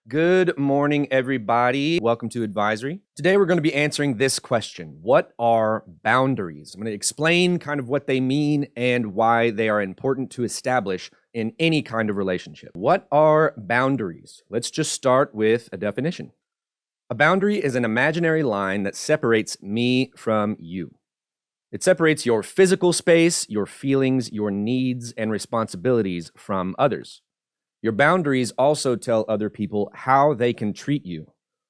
Good morning, everybody. Welcome to Advisory. Today, we're going to be answering this question. What are boundaries? I'm going to explain kind of what they mean and why they are important to establish in any kind of relationship. What are boundaries? Let's just start with a definition. A boundary is an imaginary line that separates me from you. It separates your physical space, your feelings, your needs, and responsibilities from others. Your boundaries also tell other people how they can treat you,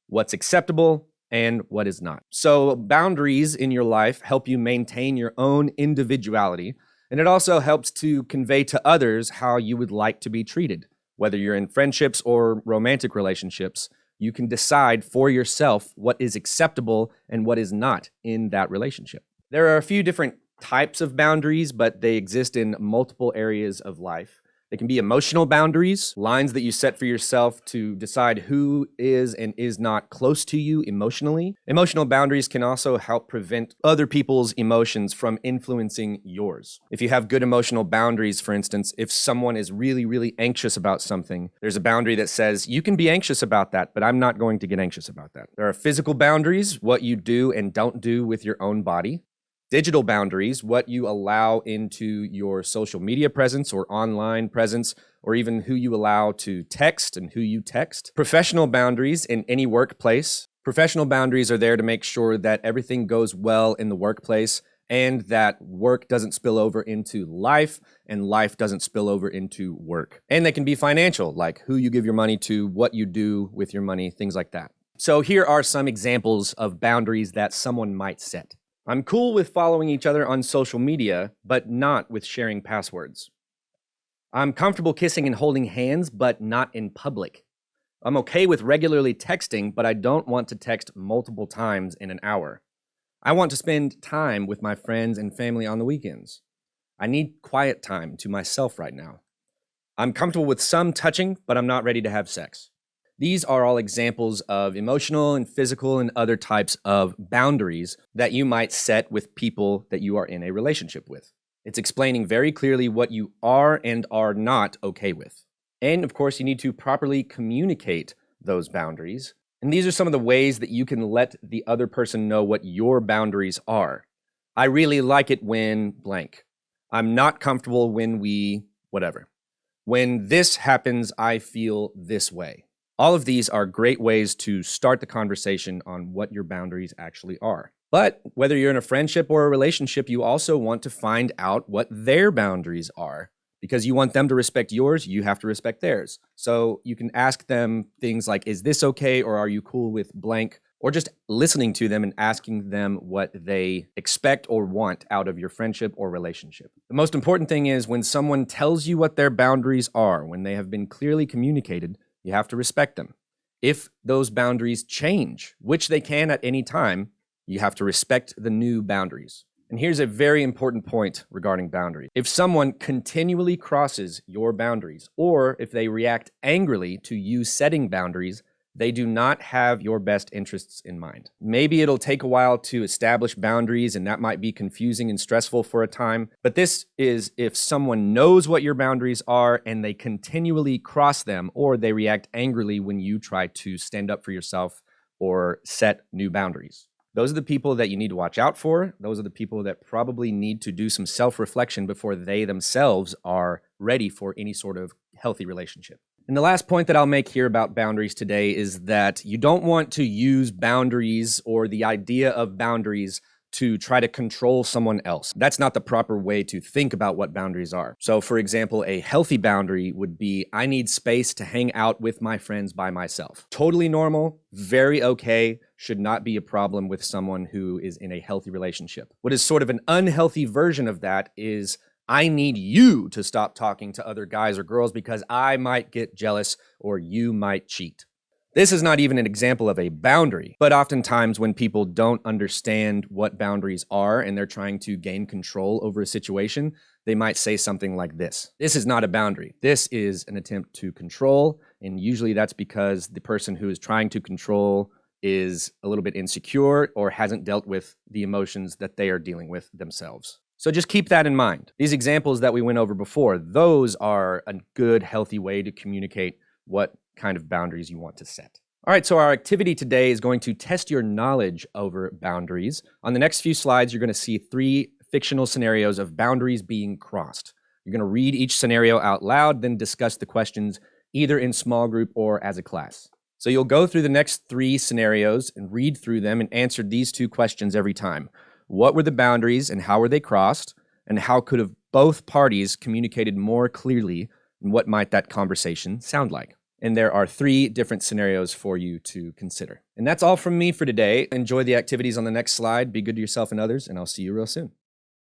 what's acceptable and what is not. So boundaries in your life help you maintain your own individuality, and it also helps to convey to others how you would like to be treated. Whether you're in friendships or romantic relationships, you can decide for yourself what is acceptable and what is not in that relationship. There are a few different types of boundaries, but they exist in multiple areas of life. They can be emotional boundaries, lines that you set for yourself to decide who is and is not close to you emotionally. Emotional boundaries can also help prevent other people's emotions from influencing yours. If you have good emotional boundaries, for instance, if someone is really anxious about something, there's a boundary that says, you can be anxious about that, but I'm not going to get anxious about that. There are physical boundaries, what you do and don't do with your own body. Digital boundaries, what you allow into your social media presence or online presence, or even who you allow to text and who you text. Professional boundaries in any workplace. Professional boundaries are there to make sure that everything goes well in the workplace and that work doesn't spill over into life and life doesn't spill over into work. And they can be financial, like who you give your money to, what you do with your money, things like that. So here are some examples of boundaries that someone might set. I'm cool with following each other on social media, but not with sharing passwords. I'm comfortable kissing and holding hands, but not in public. I'm okay with regularly texting, but I don't want to text multiple times in an hour. I want to spend time with my friends and family on the weekends. I need quiet time to myself right now. I'm comfortable with some touching, but I'm not ready to have sex. These are all examples of emotional and physical and other types of boundaries that you might set with people that you are in a relationship with. It's explaining very clearly what you are and are not okay with. And of course, you need to properly communicate those boundaries. And these are some of the ways that you can let the other person know what your boundaries are. I really like it when blank. I'm not comfortable when whatever. When this happens, I feel this way. All of these are great ways to start the conversation on what your boundaries actually are. But whether you're in a friendship or a relationship, you also want to find out what their boundaries are. Because you want them to respect yours, you have to respect theirs. So you can ask them things like, is this okay, or are you cool with blank? Or just listening to them and asking them what they expect or want out of your friendship or relationship. The most important thing is when someone tells you what their boundaries are, when they have been clearly communicated, you have to respect them. If those boundaries change, which they can at any time, you have to respect the new boundaries. And here's a very important point regarding boundaries. If someone continually crosses your boundaries, or if they react angrily to you setting boundaries, they do not have your best interests in mind. Maybe it'll take a while to establish boundaries, and that might be confusing and stressful for a time. But this is if someone knows what your boundaries are and they continually cross them, or they react angrily when you try to stand up for yourself or set new boundaries. Those are the people that you need to watch out for. Those are the people that probably need to do some self-reflection before they themselves are ready for any sort of healthy relationship. And the last point that I'll make here about boundaries today is that you don't want to use boundaries or the idea of boundaries to try to control someone else. That's not the proper way to think about what boundaries are. So for example, a healthy boundary would be, I need space to hang out with my friends by myself. Totally normal, very okay, should not be a problem with someone who is in a healthy relationship. What is sort of an unhealthy version of that is, I need you to stop talking to other guys or girls because I might get jealous or you might cheat. This is not even an example of a boundary, but oftentimes when people don't understand what boundaries are and they're trying to gain control over a situation, they might say something like this. This is not a boundary. This is an attempt to control, and usually that's because the person who is trying to control is a little bit insecure or hasn't dealt with the emotions that they are dealing with themselves. So just keep that in mind. These examples that we went over before, those are a good, healthy way to communicate what kind of boundaries you want to set. All right, so our activity today is going to test your knowledge over boundaries. On the next few slides, you're going to see 3 fictional scenarios of boundaries being crossed. You're going to read each scenario out loud, then discuss the questions either in small group or as a class. So you'll go through the next 3 scenarios and read through them and answer these 2 questions every time. What were the boundaries and how were they crossed? And how could have both parties communicated more clearly, and what might that conversation sound like? And there are 3 different scenarios for you to consider. And that's all from me for today. Enjoy the activities on the next slide. Be good to yourself and others, and I'll see you real soon.